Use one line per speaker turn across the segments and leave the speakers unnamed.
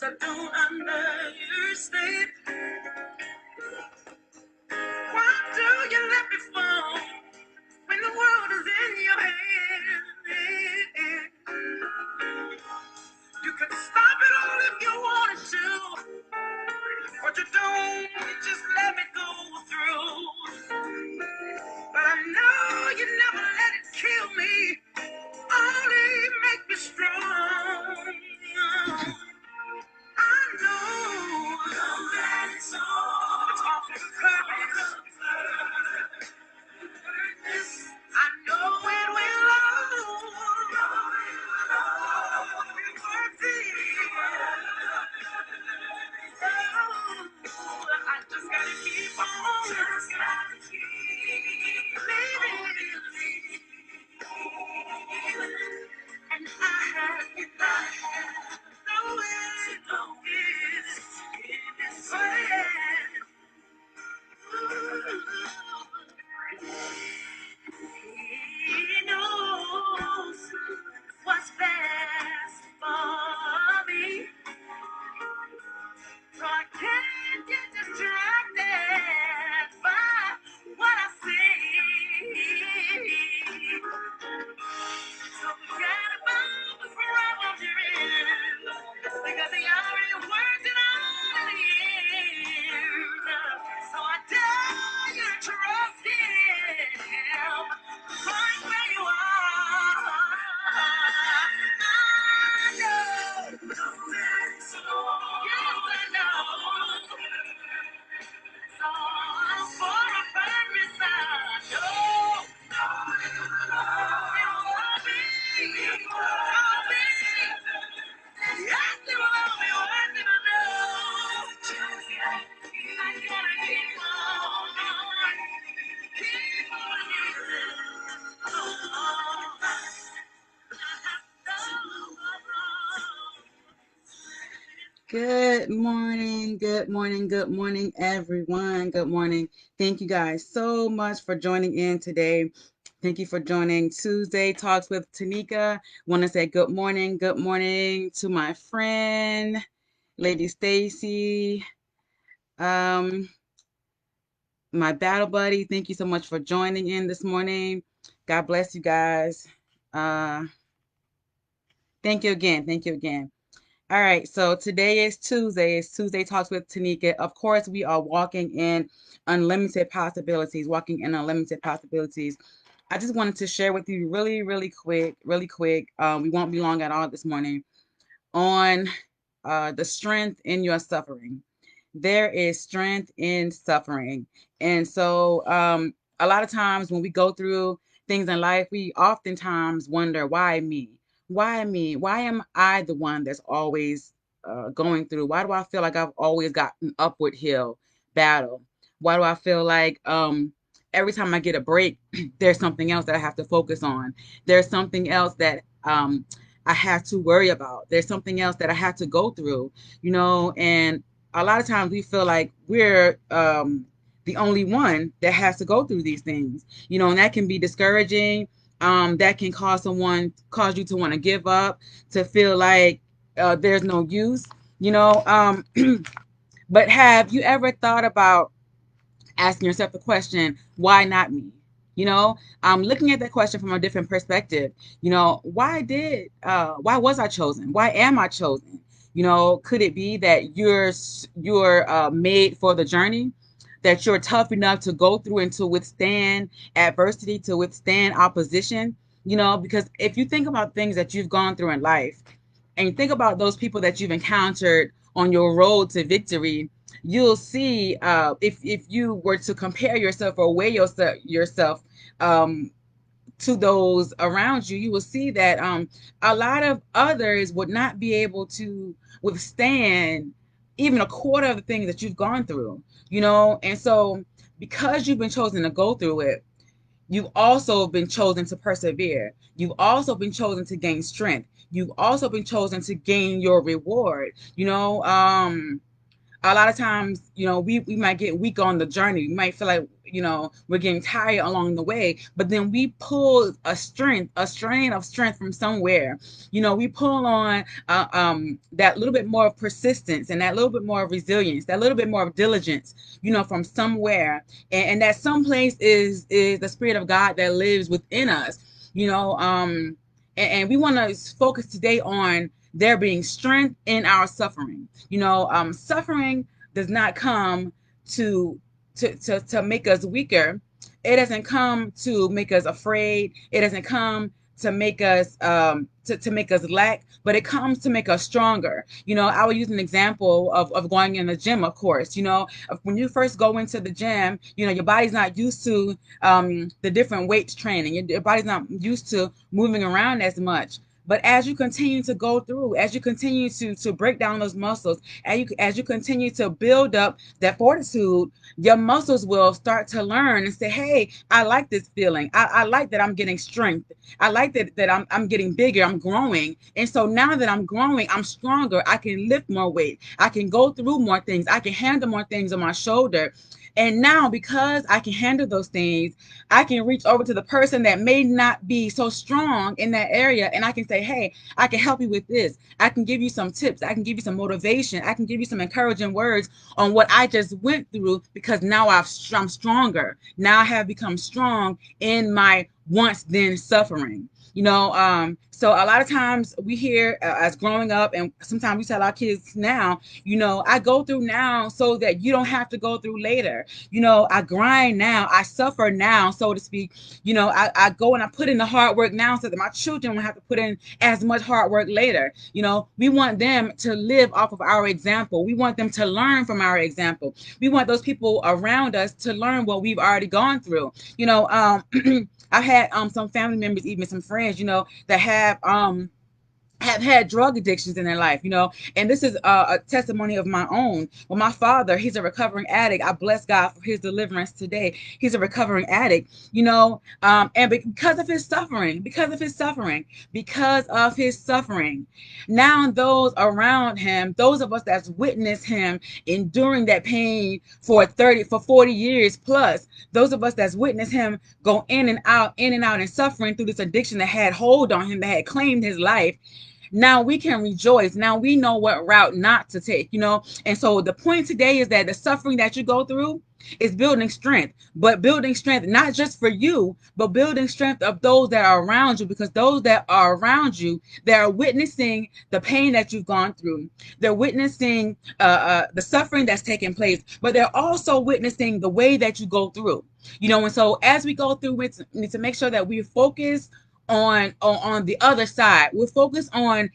I don't understand. Why do you let me fall when the world is in your hand? You could stop it all if you wanted to, but you don't. You just let me go through. But I know you never let it kill me, only make me strong. I know that it's often hurt me. I know it will all be worth it. I just gotta keep on. Just gotta keep believing. And I have nowhere to go in this way. He knows what's best for me. So I can't get distracted by what I see. So forget about the problems you're in, because they already worked it out in the end. So I dare you to trust him right where you are. I know. So, yes, I know. So for a purpose, I know. Good morning, good morning, good morning, everyone. Good morning. Thank you guys so much for joining in today. Thank you for joining Tuesday Talks with Tanika. Want to say good morning to my friend, Lady Stacy, my battle buddy. Thank you so much for joining in this morning. God bless you guys. Thank you again. Thank you again. All right, so today is Tuesday. It's Tuesday Talks with Tanika. Of course, we are walking in unlimited possibilities, I just wanted to share with you really quick. We won't be long at all this morning on the strength in your suffering. There is strength in suffering. And so a lot of times when we go through things in life, we oftentimes wonder, why me? Why me? Why am I the one that's always going through? Why do I feel like I've always got an upward hill battle? Why do I feel like every time I get a break, there's something else that I have to focus on? There's something else that I have to worry about. There's something else that I have to go through, and a lot of times we feel like we're the only one that has to go through these things, and that can be discouraging. That can cause you to want to give up, to feel like there's no use, but have you ever thought about asking yourself the question, why not me? Looking at that question from a different perspective. Why was I chosen? Why am I chosen? Could it be that you're made for the journey, that you're tough enough to go through and to withstand adversity, to withstand opposition? Because if you think about things that you've gone through in life, and you think about those people that you've encountered on your road to victory, you'll see, if you were to compare yourself or weigh yourself to those around you, you will see that a lot of others would not be able to withstand even a quarter of the things that you've gone through, and so because you've been chosen to go through it, you've also been chosen to persevere. You've also been chosen to gain strength. You've also been chosen to gain your reward. a lot of times, we might get weak on the journey. We might feel like, we're getting tired along the way, but then we pull a strain of strength from somewhere. We pull on that little bit more of persistence and that little bit more of resilience, that little bit more of diligence, from somewhere. And that someplace is the Spirit of God that lives within us, and we want to focus today on there being strength in our suffering. Suffering does not come to to make us weaker. It doesn't come to make us afraid. It doesn't come to make us to make us lack, but it comes to make us stronger. I would use an example of going in the gym, of course. When you first go into the gym, your body's not used to the different weights training. Your body's not used to moving around as much. But as you continue to go through, as you continue to break down those muscles, as you continue to build up that fortitude, your muscles will start to learn and say, hey, I like this feeling. I like that I'm getting strength. I like that I'm getting bigger. I'm growing. And so now that I'm growing, I'm stronger. I can lift more weight. I can go through more things. I can handle more things on my shoulder. And now, because I can handle those things, I can reach over to the person that may not be so strong in that area, and I can say, hey, I can help you with this. I can give you some tips. I can give you some motivation. I can give you some encouraging words on what I just went through, because now I'm stronger. Now I have become strong in my once then suffering. So a lot of times we hear as growing up, and sometimes we tell our kids now, I go through now so that you don't have to go through later. I grind now, I suffer now, so to speak. I go and I put in the hard work now so that my children won't have to put in as much hard work later. We want them to live off of our example. We want them to learn from our example. We want those people around us to learn what we've already gone through. I've had some family members, even some friends, that have had drug addictions in their life, and this is a testimony of my own. Well, my father, he's a recovering addict. I bless God for his deliverance today. He's a recovering addict, and because of his suffering, now those around him, those of us that's witnessed him enduring that pain for 40 years plus, those of us that's witnessed him go in and out and suffering through this addiction that had hold on him, that had claimed his life. Now we can rejoice. Now we know what route not to take, And so the point today is that the suffering that you go through is building strength, but building strength not just for you, but building strength of those that are around you, because those that are around you, they are witnessing the pain that you've gone through. They're witnessing the suffering that's taking place, but they're also witnessing the way that you go through. And so as we go through, we need to make sure that we focus on the other side. We're focused on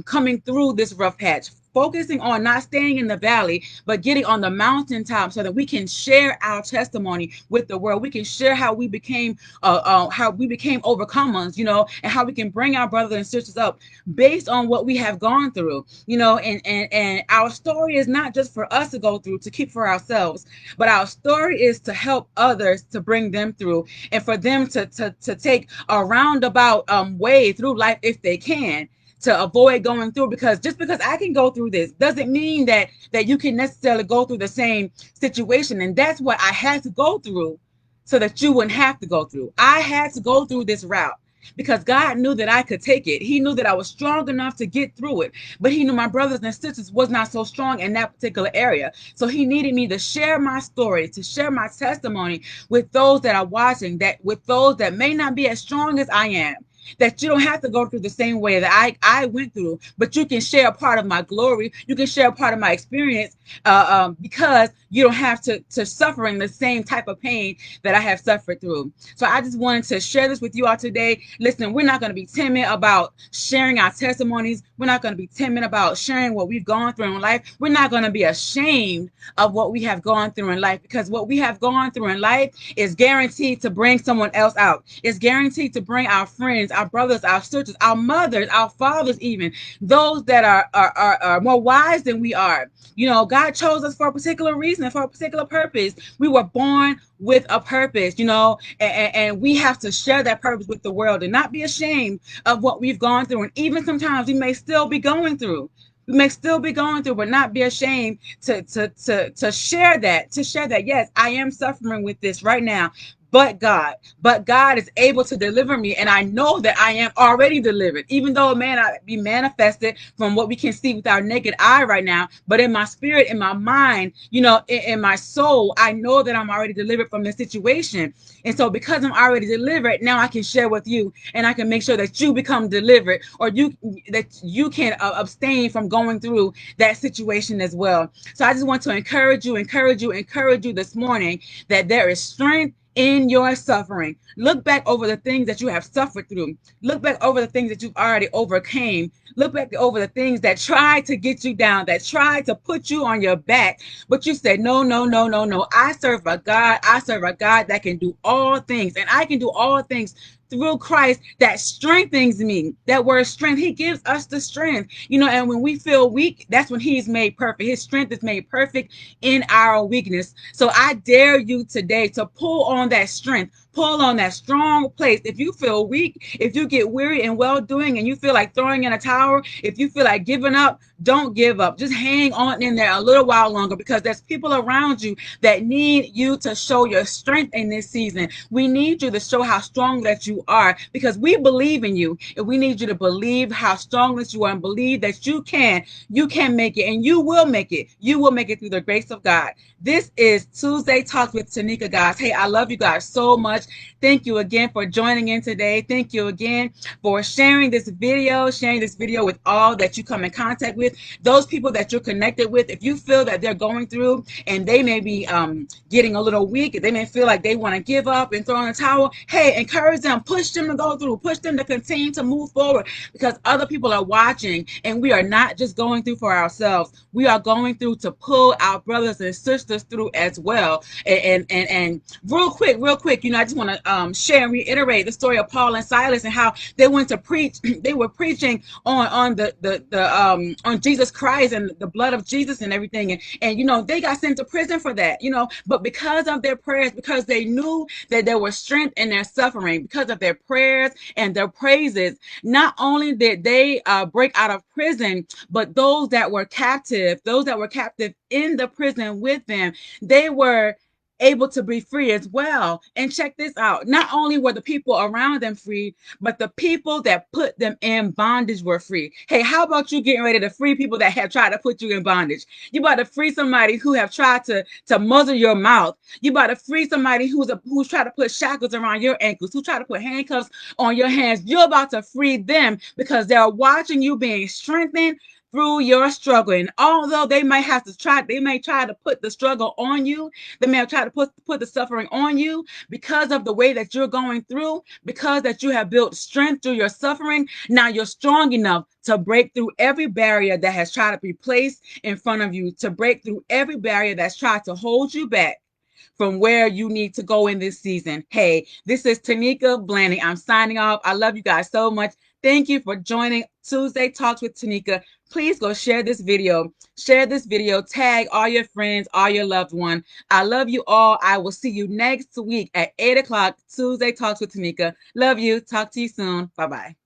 coming through this rough patch, focusing on not staying in the valley, but getting on the mountaintop, so that we can share our testimony with the world. We can share how we became overcomers, and how we can bring our brothers and sisters up based on what we have gone through, and our story is not just for us to go through, to keep for ourselves, but our story is to help others, to bring them through, and for them to take a roundabout way through life if they can, to avoid going through. Because just because I can go through this doesn't mean that you can necessarily go through the same situation. And that's what I had to go through, so that you wouldn't have to go through. I had to go through this route because God knew that I could take it. He knew that I was strong enough to get through it, but he knew my brothers and sisters was not so strong in that particular area. So he needed me to share my story, to share my testimony with those that are watching, that with those that may not be as strong as I am, that you don't have to go through the same way that I went through, but you can share a part of my glory. You can share a part of my experience, because you don't have to suffer in the same type of pain that I have suffered through. So I just wanted to share this with you all today. Listen, we're not going to be timid about sharing our testimonies. We're not going to be timid about sharing what we've gone through in life. We're not going to be ashamed of what we have gone through in life, because what we have gone through in life is guaranteed to bring someone else out. It's guaranteed to bring our friends, our brothers, our sisters, our mothers, our fathers, even those that are more wise than we are. God chose us for a particular reason, for a particular purpose. We were born with a purpose, and we have to share that purpose with the world and not be ashamed of what we've gone through. And even sometimes we may still be going through. We may still be going through, but not be ashamed to share that, yes, I am suffering with this right now, but God is able to deliver me, and I know that I am already delivered, even though it may not be manifested from what we can see with our naked eye right now. But in my spirit, in my mind, in my soul, I know that I'm already delivered from this situation. And so, because I'm already delivered, now I can share with you, and I can make sure that you become delivered, or you can abstain from going through that situation as well. So, I just want to encourage you this morning that there is strength in your suffering. Look back over the things that you have suffered through. Look back over the things that you've already overcame. Look back over the things that tried to get you down, that tried to put you on your back. But you said, no, no, no, no, no. I serve a God that can do all things. And I can do all things through Christ that strengthens me. That word strength, he gives us the strength. And when we feel weak, that's when he's made perfect. His strength is made perfect in our weakness. So I dare you today to pull on that strength. Pull on that strong place. If you feel weak, if you get weary and well doing, and you feel like throwing in a towel, if you feel like giving up, don't give up. Just hang on in there a little while longer, because there's people around you that need you to show your strength in this season. We need you to show how strong that you are, because we believe in you, and we need you to believe how strong that you are, and believe that you can make it, and you will make it. You will make it through the grace of God. This is Tuesday Talks with Tanika, guys. Hey, I love you guys so much. Thank you again for joining in today. Thank you again for sharing this video with all that you come in contact with, those people that you're connected with. If you feel that they're going through and they may be getting a little weak, they may feel like they want to give up and throw in the towel, hey, encourage them, push them to go through, push them to continue to move forward, because other people are watching, and we are not just going through for ourselves. We are going through to pull our brothers and sisters through as well. And real quick, I just want to share and reiterate the story of Paul and Silas, and how they went to preach. They were preaching on on Jesus Christ and the blood of Jesus and everything, and they got sent to prison for that. But because of their prayers, because they knew that there was strength in their suffering, because of their prayers and their praises, not only did they break out of prison, but those that were captive in the prison with them, they were able to be free as well. And check this out. Not only were the people around them free, but the people that put them in bondage were free. Hey, how about you getting ready to free people that have tried to put you in bondage? You about to free somebody who have tried to muzzle your mouth. You about to free somebody who's trying to put shackles around your ankles, who try to put handcuffs on your hands. You're about to free them, because they're watching you being strengthened through your struggle. And although they may try to put the struggle on you, they may have tried to put the suffering on you, because of the way that you're going through, because that you have built strength through your suffering. Now you're strong enough to break through every barrier that has tried to be placed in front of you, to break through every barrier that's tried to hold you back from where you need to go in this season. Hey, this is Tanika Blaney. I'm signing off. I love you guys so much. Thank you for joining Tuesday Talks with Tanika. Please go share this video. Share this video. Tag all your friends, all your loved ones. I love you all. I will see you next week at 8 o'clock. Tuesday Talks with Tanika. Love you. Talk to you soon. Bye-bye.